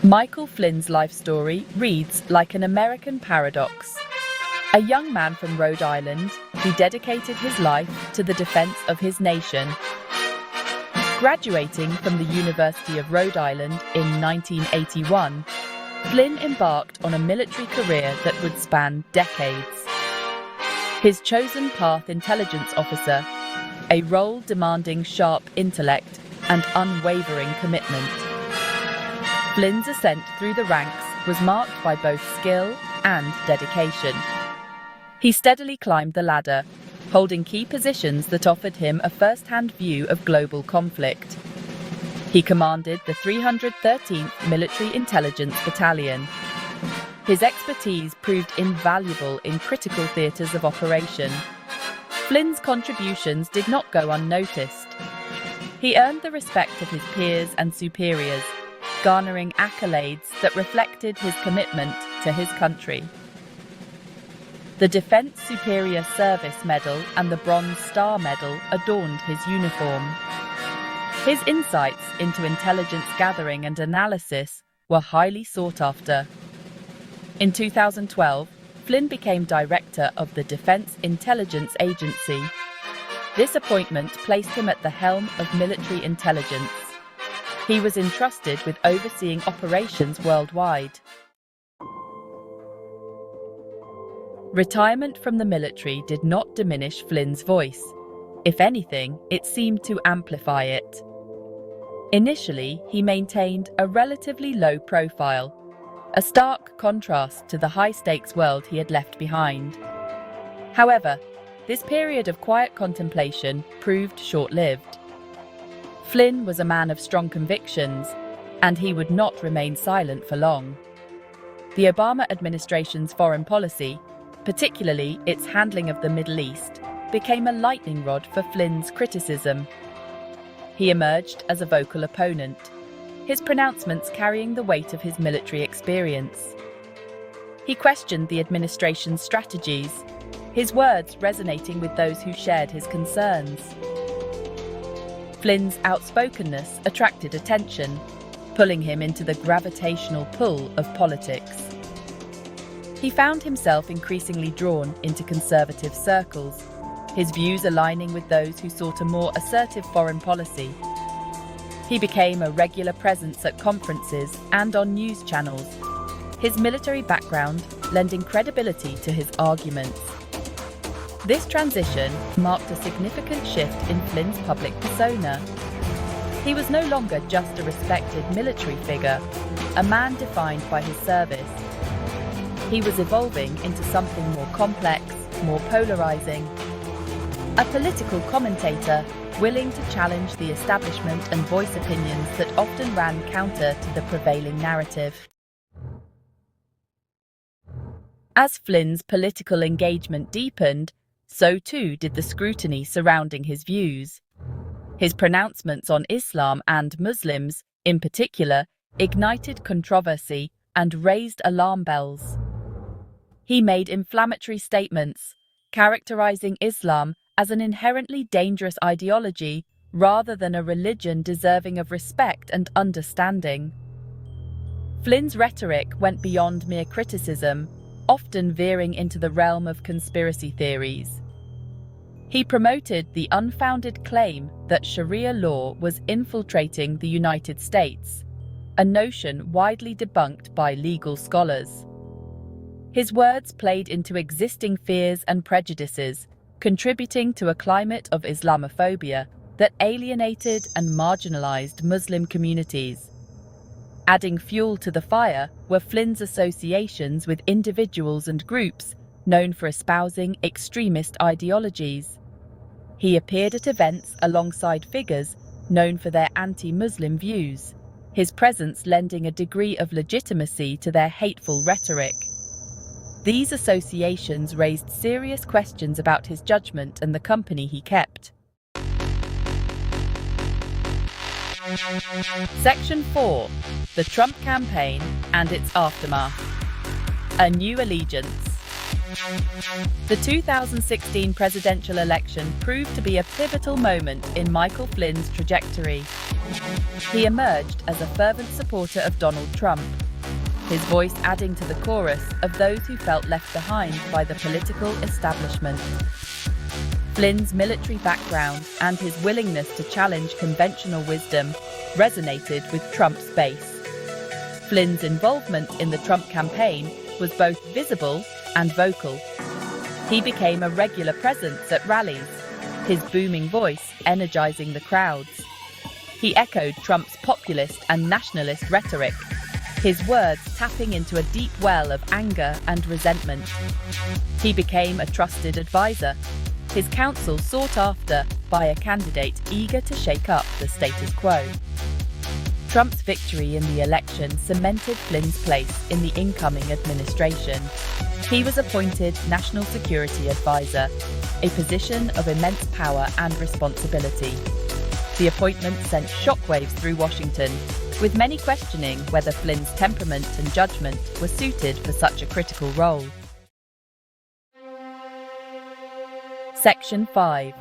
Michael Flynn's life story reads like an American paradox. A young man from Rhode Island, he dedicated his life to the defense of his nation. Graduating from the University of Rhode Island in 1981, Flynn embarked on a military career that would span decades. His chosen path, intelligence officer, a role demanding sharp intellect and unwavering commitment. Flynn's ascent through the ranks was marked by both skill and dedication. He steadily climbed the ladder, holding key positions that offered him a first-hand view of global conflict. He commanded the 313th Military Intelligence Battalion. His expertise proved invaluable in critical theatres of operation. Flynn's contributions did not go unnoticed. He earned the respect of his peers and superiors, garnering accolades that reflected his commitment to his country. The Defense Superior Service Medal and the Bronze Star Medal adorned his uniform. His insights into intelligence gathering and analysis were highly sought after. In 2012, Flynn became director of the Defense Intelligence Agency. This appointment placed him at the helm of military intelligence. He was entrusted with overseeing operations worldwide. Retirement from the military did not diminish Flynn's voice. If anything, it seemed to amplify it. Initially, he maintained a relatively low profile, a stark contrast to the high-stakes world he had left behind. However, this period of quiet contemplation proved short-lived. Flynn was a man of strong convictions, and he would not remain silent for long. The Obama administration's foreign policy, particularly its handling of the Middle East, became a lightning rod for Flynn's criticism. He emerged as a vocal opponent, his pronouncements carrying the weight of his military experience. He questioned the administration's strategies, his words resonating with those who shared his concerns. Flynn's outspokenness attracted attention, pulling him into the gravitational pull of politics. He found himself increasingly drawn into conservative circles, his views aligning with those who sought a more assertive foreign policy. He became a regular presence at conferences and on news channels, his military background lending credibility to his arguments. This transition marked a significant shift in Flynn's public persona. He was no longer just a respected military figure, a man defined by his service. He was evolving into something more complex, more polarizing. A political commentator willing to challenge the establishment and voice opinions that often ran counter to the prevailing narrative. As Flynn's political engagement deepened, so too did the scrutiny surrounding his views. His pronouncements on Islam and Muslims, in particular, ignited controversy and raised alarm bells. He made inflammatory statements, characterizing Islam as an inherently dangerous ideology rather than a religion deserving of respect and understanding. Flynn's rhetoric went beyond mere criticism, often veering into the realm of conspiracy theories. He promoted the unfounded claim that Sharia law was infiltrating the United States, a notion widely debunked by legal scholars. His words played into existing fears and prejudices, contributing to a climate of Islamophobia that alienated and marginalized Muslim communities. Adding fuel to the fire were Flynn's associations with individuals and groups known for espousing extremist ideologies. He appeared at events alongside figures known for their anti-Muslim views, his presence lending a degree of legitimacy to their hateful rhetoric. These associations raised serious questions about his judgment and the company he kept. Section 4. The Trump Campaign and its Aftermath. A New Allegiance. The 2016 presidential election proved to be a pivotal moment in Michael Flynn's trajectory. He emerged as a fervent supporter of Donald Trump, his voice adding to the chorus of those who felt left behind by the political establishment. Flynn's military background and his willingness to challenge conventional wisdom resonated with Trump's base. Flynn's involvement in the Trump campaign was both visible and vocal. He became a regular presence at rallies, his booming voice energizing the crowds. He echoed Trump's populist and nationalist rhetoric, his words tapping into a deep well of anger and resentment. He became a trusted advisor, his counsel sought after by a candidate eager to shake up the status quo. Trump's victory in the election cemented Flynn's place in the incoming administration. He was appointed National Security Advisor, a position of immense power and responsibility. The appointment sent shockwaves through Washington, with many questioning whether Flynn's temperament and judgment were suited for such a critical role. Section 5.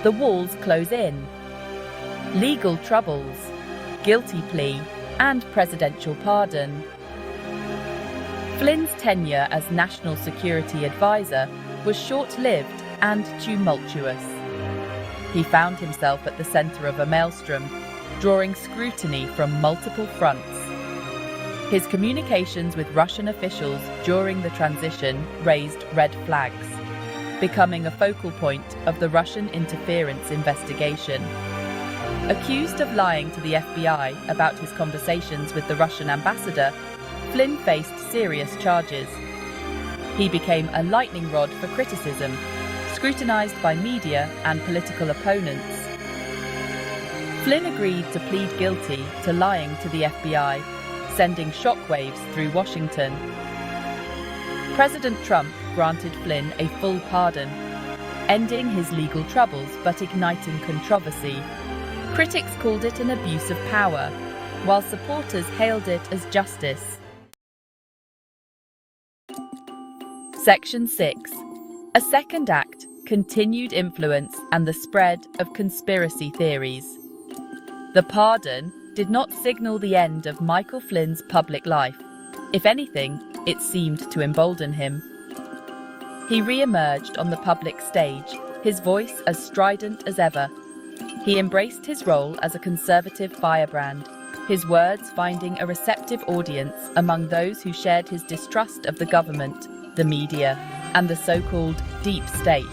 The walls close in. Legal troubles, guilty plea, and presidential pardon. Flynn's tenure as National Security Advisor was short-lived and tumultuous. He found himself at the center of a maelstrom, drawing scrutiny from multiple fronts. His communications with Russian officials during the transition raised red flags, becoming a focal point of the Russian interference investigation. Accused of lying to the FBI about his conversations with the Russian ambassador, Flynn faced serious charges. He became a lightning rod for criticism, scrutinized by media and political opponents. Flynn agreed to plead guilty to lying to the FBI, sending shockwaves through Washington. President Trump granted Flynn a full pardon, ending his legal troubles but igniting controversy. Critics called it an abuse of power, while supporters hailed it as justice. Section 6. A second act, continued influence and the spread of conspiracy theories. The pardon did not signal the end of Michael Flynn's public life. If anything, it seemed to embolden him. He re-emerged on the public stage, his voice as strident as ever. He embraced his role as a conservative firebrand, his words finding a receptive audience among those who shared his distrust of the government, the media, and the so-called deep state.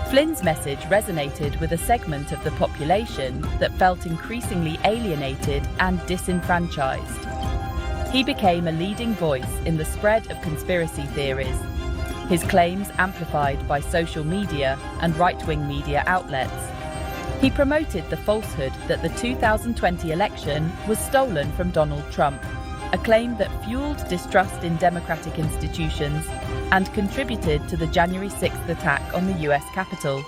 Flynn's message resonated with a segment of the population that felt increasingly alienated and disenfranchised. He became a leading voice in the spread of conspiracy theories, his claims amplified by social media and right-wing media outlets. He promoted the falsehood that the 2020 election was stolen from Donald Trump, a claim that fueled distrust in democratic institutions and contributed to the January 6th attack on the US Capitol.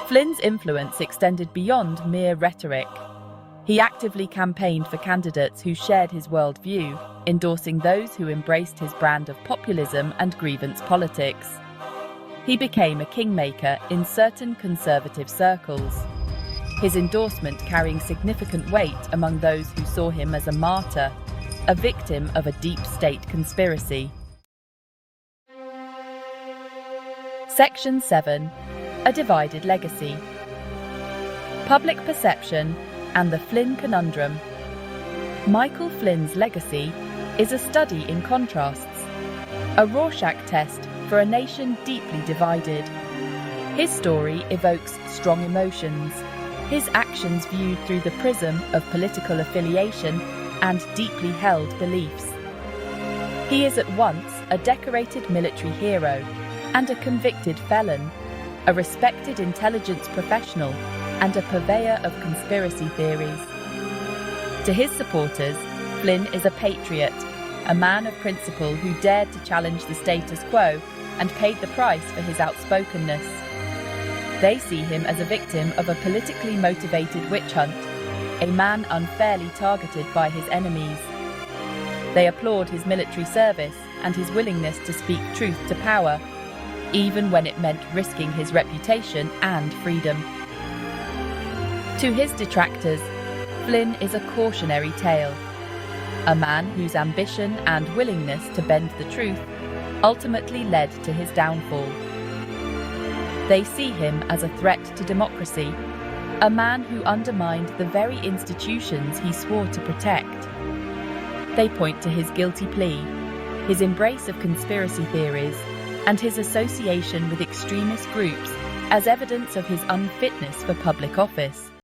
Flynn's influence extended beyond mere rhetoric. He actively campaigned for candidates who shared his worldview, endorsing those who embraced his brand of populism and grievance politics. He became a kingmaker in certain conservative circles, his endorsement carrying significant weight among those who saw him as a martyr, a victim of a deep state conspiracy. Section 7. A divided legacy. Public perception and the Flynn conundrum. Michael Flynn's legacy is a study in contrasts, a Rorschach test for a nation deeply divided. His story evokes strong emotions, his actions viewed through the prism of political affiliation and deeply held beliefs. He is at once a decorated military hero and a convicted felon, a respected intelligence professional and a purveyor of conspiracy theories. To his supporters, Flynn is a patriot, a man of principle who dared to challenge the status quo and paid the price for his outspokenness. They see him as a victim of a politically motivated witch hunt, a man unfairly targeted by his enemies. They applaud his military service and his willingness to speak truth to power, even when it meant risking his reputation and freedom. To his detractors, Flynn is a cautionary tale, a man whose ambition and willingness to bend the truth ultimately led to his downfall. They see him as a threat to democracy, a man who undermined the very institutions he swore to protect. They point to his guilty plea, his embrace of conspiracy theories, and his association with extremist groups as evidence of his unfitness for public office.